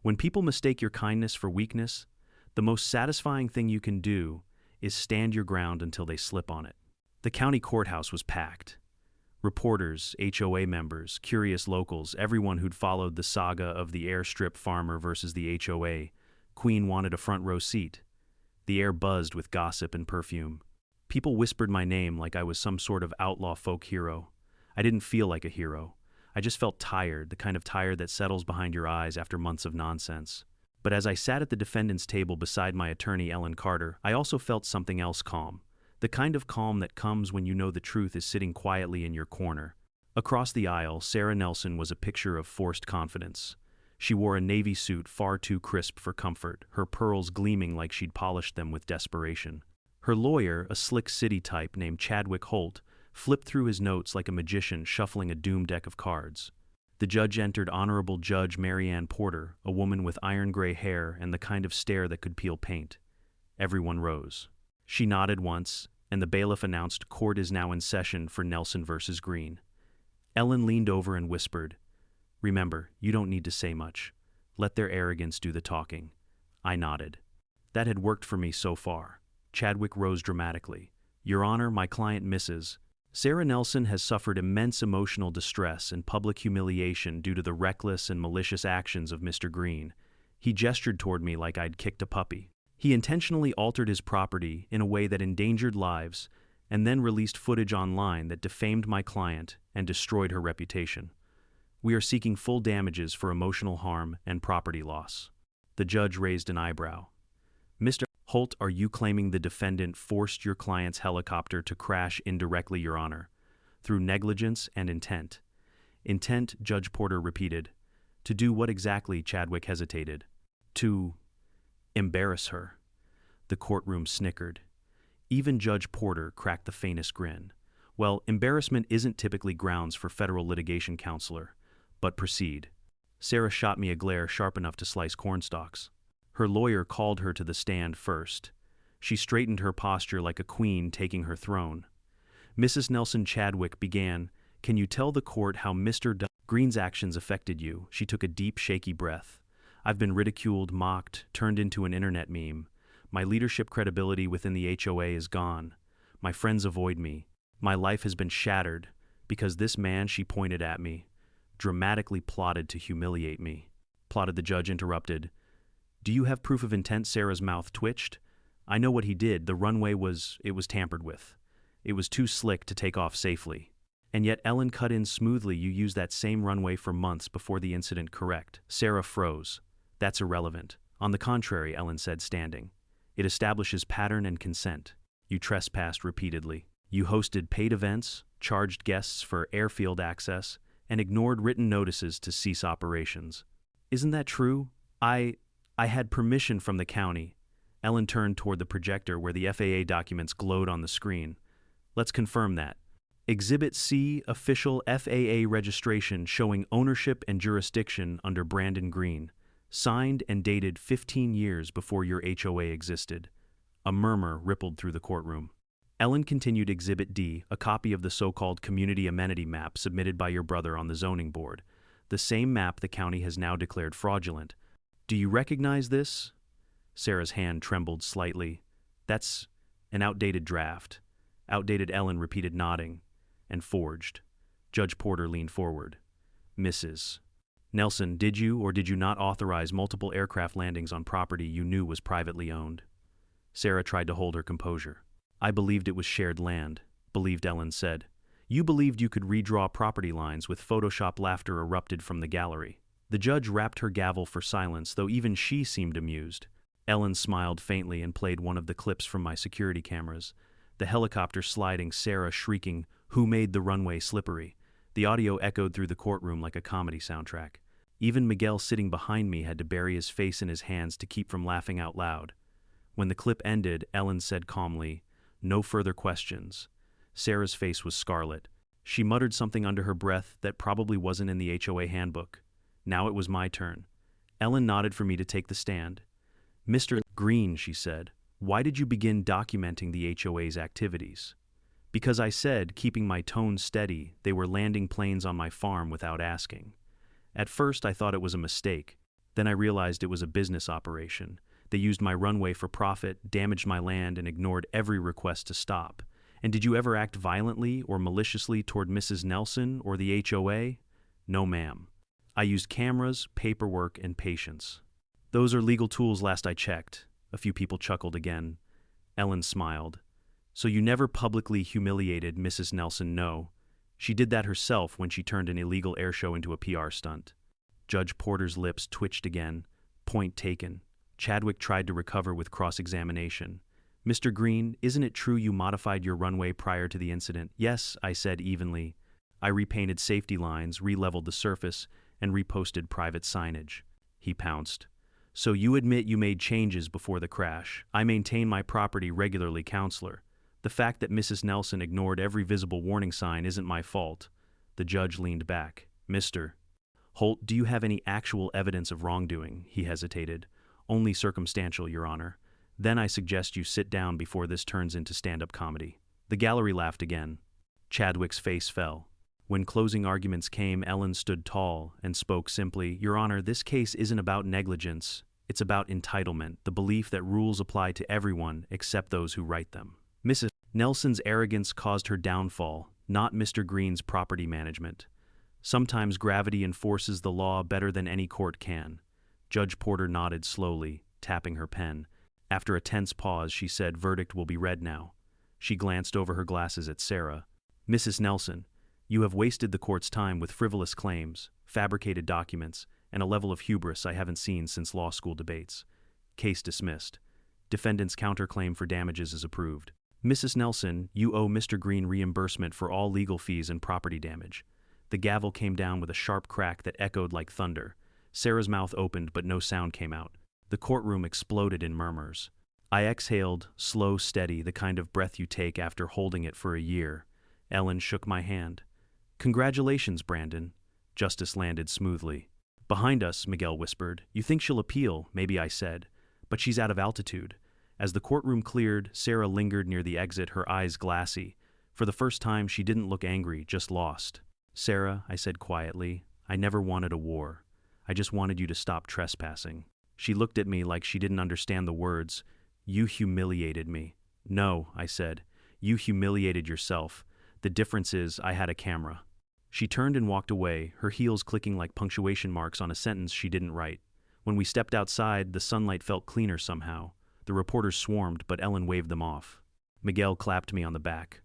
When people mistake your kindness for weakness, the most satisfying thing you can do is stand your ground until they slip on it. The county courthouse was packed. Reporters, HOA members, curious locals, everyone who'd followed the saga of the Airstrip farmer versus the HOA. Queen wanted a front row seat. The air buzzed with gossip and perfume. People whispered my name like I was some sort of outlaw folk hero. I didn't feel like a hero. I just felt tired, the kind of tired that settles behind your eyes after months of nonsense. But as I sat at the defendant's table beside my attorney, Ellen Carter, I also felt something else calm. The kind of calm that comes when you know the truth is sitting quietly in your corner. Across the aisle, Sarah Nelson was a picture of forced confidence. She wore a navy suit far too crisp for comfort, her pearls gleaming like she'd polished them with desperation. Her lawyer, a slick city type named Chadwick Holt, flipped through his notes like a magician shuffling a doomed deck of cards. The judge entered Honorable Judge Marianne Porter, a woman with iron-gray hair and the kind of stare that could peel paint. Everyone rose. She nodded once, and the bailiff announced court is now in session for Nelson versus Green. Ellen leaned over and whispered, "Remember, you don't need to say much. Let their arrogance do the talking." I nodded. That had worked for me so far. Chadwick rose dramatically. "Your Honor, my client Mrs. Sarah Nelson has suffered immense emotional distress and public humiliation due to the reckless and malicious actions of Mr. Green." He gestured toward me like I'd kicked a puppy. He intentionally altered his property in a way that endangered lives and then released footage online that defamed my client and destroyed her reputation. We are seeking full damages for emotional harm and property loss. The judge raised an eyebrow. "Mr. Holt, are you claiming the defendant forced your client's helicopter to crash indirectly, Your Honor, through negligence and intent?" "Intent," Judge Porter repeated. "To do what exactly?" Chadwick hesitated. "To embarrass her." The courtroom snickered. Even Judge Porter cracked the faintest grin. "Well, embarrassment isn't typically grounds for federal litigation, counselor. But proceed." Sarah shot me a glare sharp enough to slice cornstalks. Her lawyer called her to the stand first. She straightened her posture like a queen taking her throne. "Mrs. Nelson," Chadwick began, "can you tell the court how Mr. Green's actions affected you?" She took a deep, shaky breath. "I've been ridiculed, mocked, turned into an internet meme. My leadership credibility within the HOA is gone. My friends avoid me. My life has been shattered because this man," she pointed at me, "dramatically plotted to humiliate me." "Plotted," the judge interrupted. "Do you have proof of intent?" Sarah's mouth twitched. "I know what he did. The runway was tampered with. It was too slick to take off safely." "And yet," Ellen cut in smoothly, "you used that same runway for months before the incident, correct?" Sarah froze. "That's irrelevant." "On the contrary," Ellen said, standing. "It establishes pattern and consent. You trespassed repeatedly. You hosted paid events, charged guests for airfield access, and ignored written notices to cease operations." "Isn't that true? I had permission from the county." Ellen turned toward the projector where the FAA documents glowed on the screen. "Let's confirm that. Exhibit C, official FAA registration showing ownership and jurisdiction under Brandon Green. Signed and dated 15 years before your HOA existed." A murmur rippled through the courtroom. Ellen continued. "Exhibit D, a copy of the so-called community amenity map submitted by your brother on the zoning board. The same map the county has now declared fraudulent. Do you recognize this?" Sarah's hand trembled slightly. "That's an outdated draft." "Outdated," Ellen repeated, nodding. "And forged." Judge Porter leaned forward. Mrs. Nelson, did you or did you not authorize multiple aircraft landings on property you knew was privately owned? Sarah tried to hold her composure. I believed it was shared land, believed Ellen said. You believed you could redraw property lines with Photoshop. Laughter erupted from the gallery. The judge rapped her gavel for silence, though even she seemed amused. Ellen smiled faintly and played one of the clips from my security cameras. The helicopter sliding, Sarah shrieking, "Who made the runway slippery?" The audio echoed through the courtroom like a comedy soundtrack. Even Miguel sitting behind me had to bury his face in his hands to keep from laughing out loud. When the clip ended, Ellen said calmly, "No further questions." Sarah's face was scarlet. She muttered something under her breath that probably wasn't in the HOA handbook. Now it was my turn. Ellen nodded for me to take the stand. "Mr. Green," she said, "why did you begin documenting the HOA's activities?" "Because I said, keeping my tone steady, they were landing planes on my farm without asking. At first I thought it was a mistake. Then I realized it was a business operation. They used my runway for profit, damaged my land, and ignored every request to stop. And did you ever act violently or maliciously toward Mrs. Nelson or the HOA? No, ma'am. I used cameras, paperwork, and patience. Those are legal tools last I checked." A few people chuckled again. Ellen smiled. "So you never publicly humiliated Mrs. Nelson?" "No. She did that herself when she turned an illegal air show into a PR stunt." Judge Porter's lips twitched again. Point taken. Chadwick tried to recover with cross-examination. "Mr. Green, isn't it true you modified your runway prior to the incident?" "Yes," I said evenly. "I repainted safety lines, re-leveled the surface, and reposted private signage." He pounced. "So you admit you made changes before the crash?" "I maintain my property regularly, counselor. The fact that Mrs. Nelson ignored every visible warning sign isn't my fault." The judge leaned back. "Mr. Holt, do you have any actual evidence of wrongdoing?" He hesitated. "Only circumstantial, Your Honor." "Then I suggest you sit down before this turns into stand-up comedy." The gallery laughed again. Chadwick's face fell. When closing arguments came, Ellen stood tall and spoke simply. "Your Honor, this case isn't about negligence. It's about entitlement, the belief that rules apply to everyone except those who write them. Mrs. Nelson's arrogance caused her downfall, not Mr. Green's property management. Sometimes gravity enforces the law better than any court can." Judge Porter nodded slowly, tapping her pen. After a tense pause, she said, "Verdict will be read now." She glanced over her glasses at Sarah. "Mrs. Nelson, you have wasted the court's time with frivolous claims, fabricated documents, and a level of hubris I haven't seen since law school debates. Case dismissed. Defendant's counterclaim for damages is approved. Mrs. Nelson, you owe Mr. Green reimbursement for all legal fees and property damage." The gavel came down with a sharp crack that echoed like thunder. Sarah's mouth opened, but no sound came out. The courtroom exploded in murmurs. I exhaled, slow, steady, the kind of breath you take after holding it for a year. Ellen shook my hand. "Congratulations, Brandon." Justice landed smoothly. "Behind us," Miguel whispered. "You think she'll appeal," maybe I said. "But she's out of altitude." As the courtroom cleared, Sarah lingered near the exit, her eyes glassy. For the first time, she didn't look angry, just lost. "Sarah," I said quietly, "I never wanted a war. I just wanted you to stop trespassing." She looked at me like she didn't understand the words. "You humiliated me." "No," I said. "You humiliated yourself. The difference is I had a camera." She turned and walked away, her heels clicking like punctuation marks on a sentence she didn't write. When we stepped outside, the sunlight felt cleaner somehow. The reporters swarmed, but Ellen waved them off. Miguel clapped me on the back.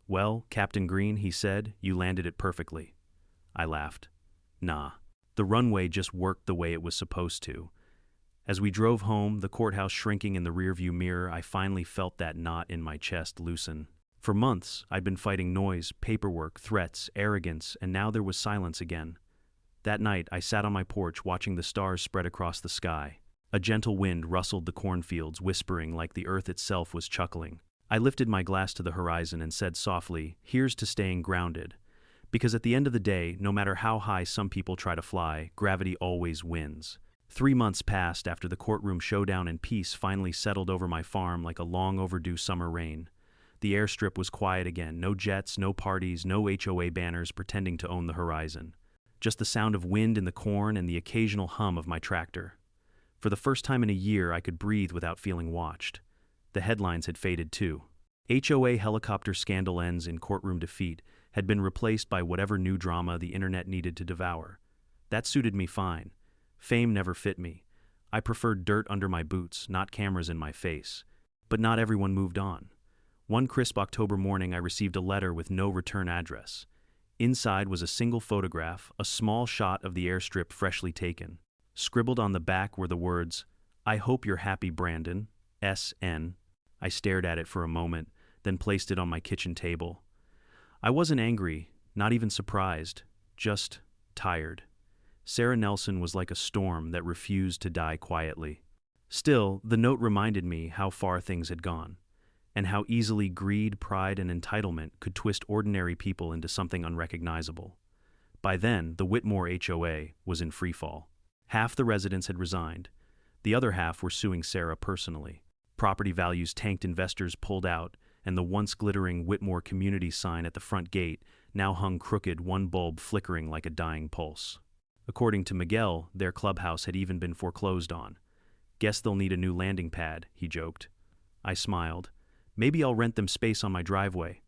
"Well, Captain Green," he said, "you landed it perfectly." I laughed. "Nah. The runway just worked the way it was supposed to." As we drove home, the courthouse shrinking in the rearview mirror, I finally felt that knot in my chest loosen. For months, I'd been fighting noise, paperwork, threats, arrogance, and now there was silence again. That night, I sat on my porch watching the stars spread across the sky. A gentle wind rustled the cornfields, whispering like the earth itself was chuckling. I lifted my glass to the horizon and said softly, "Here's to staying grounded." Because at the end of the day, no matter how high some people try to fly, gravity always wins. 3 months passed after the courtroom showdown, and peace finally settled over my farm like a long overdue summer rain. The airstrip was quiet again, no jets, no parties, no HOA banners pretending to own the horizon. Just the sound of wind in the corn and the occasional hum of my tractor. For the first time in a year, I could breathe without feeling watched. The headlines had faded too. HOA helicopter scandal ends in courtroom defeat. had been replaced by whatever new drama the internet needed to devour. That suited me fine. Fame never fit me. I preferred dirt under my boots, not cameras in my face. But not everyone moved on. One crisp October morning, I received a letter with no return address. Inside was a single photograph, a small shot of the Airstrip freshly taken. Scribbled on the back were the words, "I hope you're happy, Brandon. S.N." I stared at it for a moment, then placed it on my kitchen table. I wasn't angry, not even surprised, just tired. Sarah Nelson was like a storm that refused to die quietly. Still, the note reminded me how far things had gone, and how easily greed, pride, and entitlement could twist ordinary people into something unrecognizable. By then, the Whitmore HOA was in freefall. Half the residents had resigned. The other half were suing Sarah personally. Property values tanked, investors pulled out, and the once glittering Whitmore community sign at the front gate now hung crooked, one bulb flickering like a dying pulse. According to Miguel, their clubhouse had even been foreclosed on. "Guess they'll need a new landing pad," he joked. I smiled. "Maybe I'll rent them space on my driveway.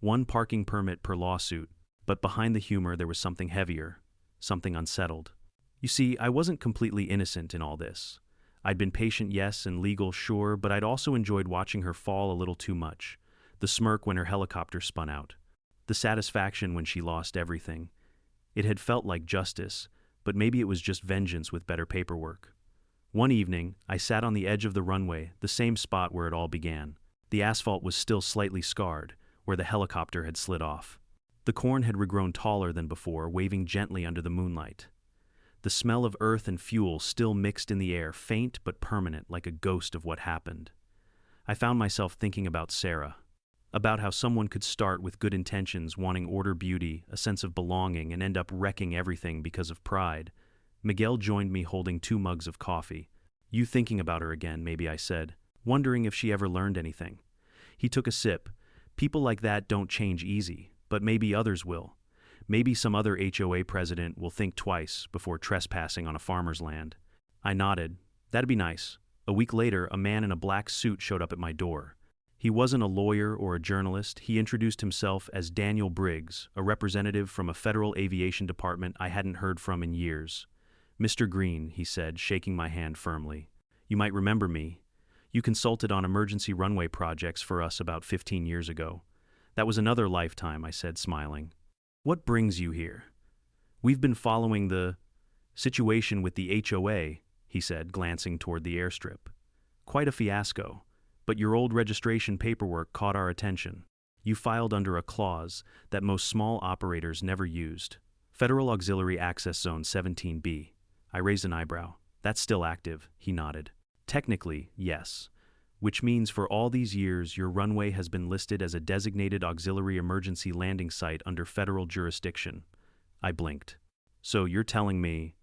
One parking permit per lawsuit." But behind the humor there was something heavier, something unsettled. You see, I wasn't completely innocent in all this. I'd been patient, yes, and legal, sure, but I'd also enjoyed watching her fall a little too much. The smirk when her helicopter spun out. The satisfaction when she lost everything. It had felt like justice, but maybe it was just vengeance with better paperwork. One evening, I sat on the edge of the runway, the same spot where it all began. The asphalt was still slightly scarred, where the helicopter had slid off. The corn had regrown taller than before, waving gently under the moonlight. The smell of earth and fuel still mixed in the air, faint but permanent, like a ghost of what happened. I found myself thinking about Sarah, about how someone could start with good intentions, wanting order, beauty, a sense of belonging, and end up wrecking everything because of pride. Miguel joined me holding 2 mugs of coffee. "You thinking about her again," maybe I said, wondering if she ever learned anything. He took a sip. "People like that don't change easy, but maybe others will. Maybe some other HOA president will think twice before trespassing on a farmer's land." I nodded. "That'd be nice." A week later, a man in a black suit showed up at my door. He wasn't a lawyer or a journalist. He introduced himself as Daniel Briggs, a representative from a federal aviation department I hadn't heard from in years. "Mr. Green," he said, shaking my hand firmly. "You might remember me. You consulted on emergency runway projects for us about 15 years ago." "That was another lifetime," I said, smiling. "What brings you here?" "We've been following the situation with the HOA," he said, glancing toward the Airstrip. "Quite a fiasco, but your old registration paperwork caught our attention. You filed under a clause that most small operators never used. Federal Auxiliary Access Zone 17B. I raised an eyebrow. "That's still active," he nodded. "Technically, yes. Which means for all these years your runway has been listed as a designated auxiliary emergency landing site under federal jurisdiction." I blinked. "So you're telling me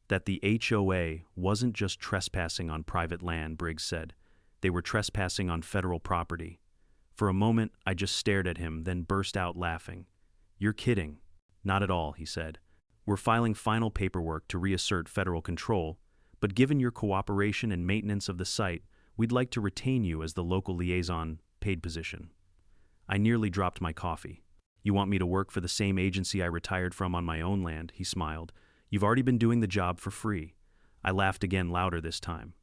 that the HOA wasn't just trespassing on private land," Briggs said. "They were trespassing on federal property." For a moment, I just stared at him, then burst out laughing. "You're kidding." "Not at all," he said. "We're filing final paperwork to reassert federal control, but given your cooperation and maintenance of the site, we'd like to retain you as the local liaison, paid position." I nearly dropped my coffee. "You want me to work for the same agency I retired from on my own land?" He smiled. "You've already been doing the job for free." I laughed again, louder this time.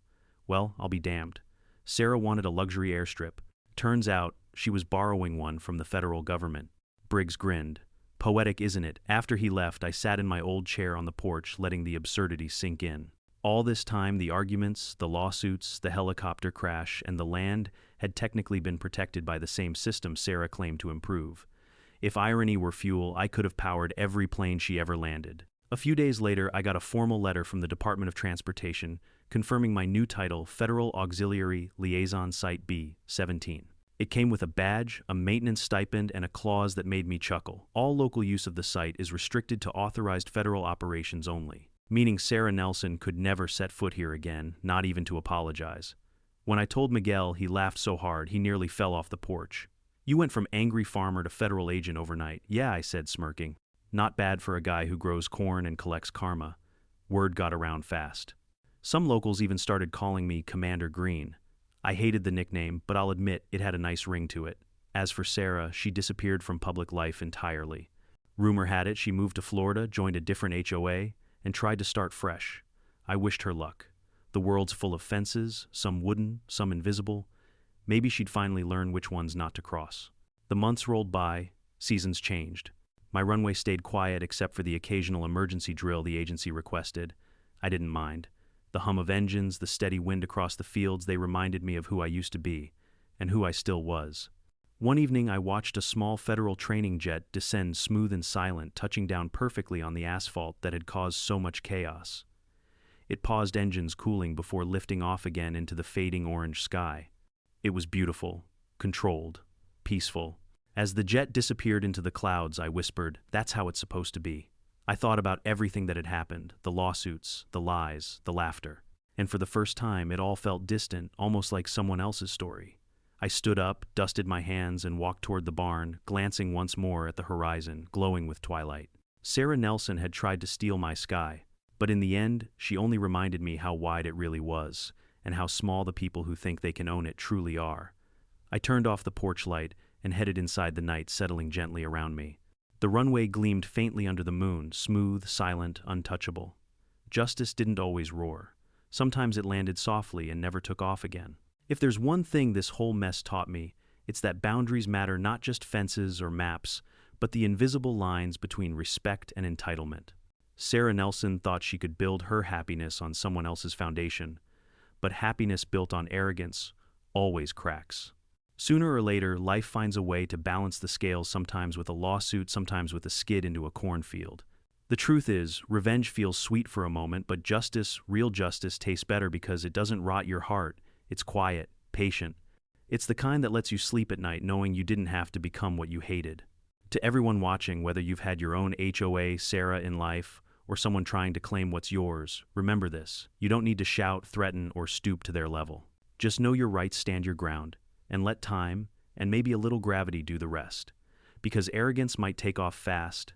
"Well, I'll be damned. Sarah wanted a luxury Airstrip. Turns out she was borrowing one from the federal government." Briggs grinned. "Poetic, isn't it?" After he left, I sat in my old chair on the porch, letting the absurdity sink in. All this time, the arguments, the lawsuits, the helicopter crash, and the land had technically been protected by the same system Sarah claimed to improve. If irony were fuel, I could have powered every plane she ever landed. A few days later, I got a formal letter from the Department of Transportation confirming my new title, Federal Auxiliary Liaison Site B, 17. It came with a badge, a maintenance stipend, and a clause that made me chuckle. All local use of the site is restricted to authorized federal operations only, meaning Sarah Nelson could never set foot here again, not even to apologize. When I told Miguel, he laughed so hard he nearly fell off the porch. "You went from angry farmer to federal agent overnight." "Yeah," I said, smirking. "Not bad for a guy who grows corn and collects karma." Word got around fast. Some locals even started calling me Commander Green. I hated the nickname, but I'll admit it had a nice ring to it. As for Sarah, she disappeared from public life entirely. Rumor had it she moved to Florida, joined a different HOA, and tried to start fresh. I wished her luck. The world's full of fences, some wooden, some invisible. Maybe she'd finally learn which ones not to cross. The months rolled by, seasons changed. My runway stayed quiet except for the occasional emergency drill the agency requested. I didn't mind. The hum of engines, the steady wind across the fields, they reminded me of who I used to be, and who I still was. One evening I watched a small federal training jet descend smooth and silent, touching down perfectly on the asphalt that had caused so much chaos. It paused engines cooling before lifting off again into the fading orange sky. It was beautiful, controlled, peaceful. As the jet disappeared into the clouds, I whispered, "That's how it's supposed to be." I thought about everything that had happened, the lawsuits, the lies, the laughter. And for the first time, it all felt distant, almost like someone else's story. I stood up, dusted my hands, and walked toward the barn, glancing once more at the horizon, glowing with twilight. Sarah Nelson had tried to steal my sky, but in the end, she only reminded me how wide it really was, and how small the people who think they can own it truly are. I turned off the porch light and headed inside, the night settling gently around me. The runway gleamed faintly under the moon, smooth, silent, untouchable. Justice didn't always roar. Sometimes it landed softly and never took off again. If there's one thing this whole mess taught me, it's that boundaries matter, not just fences or maps, but the invisible lines between respect and entitlement. Sarah Nelson thought she could build her happiness on someone else's foundation, but happiness built on arrogance always cracks. Sooner or later, life finds a way to balance the scales, sometimes with a lawsuit, sometimes with a skid into a cornfield. The truth is, revenge feels sweet for a moment, but justice, real justice, tastes better because it doesn't rot your heart. It's quiet, patient. It's the kind that lets you sleep at night knowing you didn't have to become what you hated. To everyone watching, whether you've had your own HOA Sarah in life or someone trying to claim what's yours, remember this: you don't need to shout, threaten, or stoop to their level. Just know your rights, stand your ground, and let time, and maybe a little gravity, do the rest. Because arrogance might take off fast,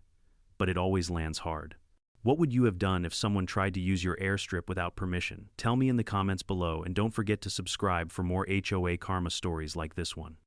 but it always lands hard. What would you have done if someone tried to use your Airstrip without permission? Tell me in the comments below, and don't forget to subscribe for more HOA karma stories like this one.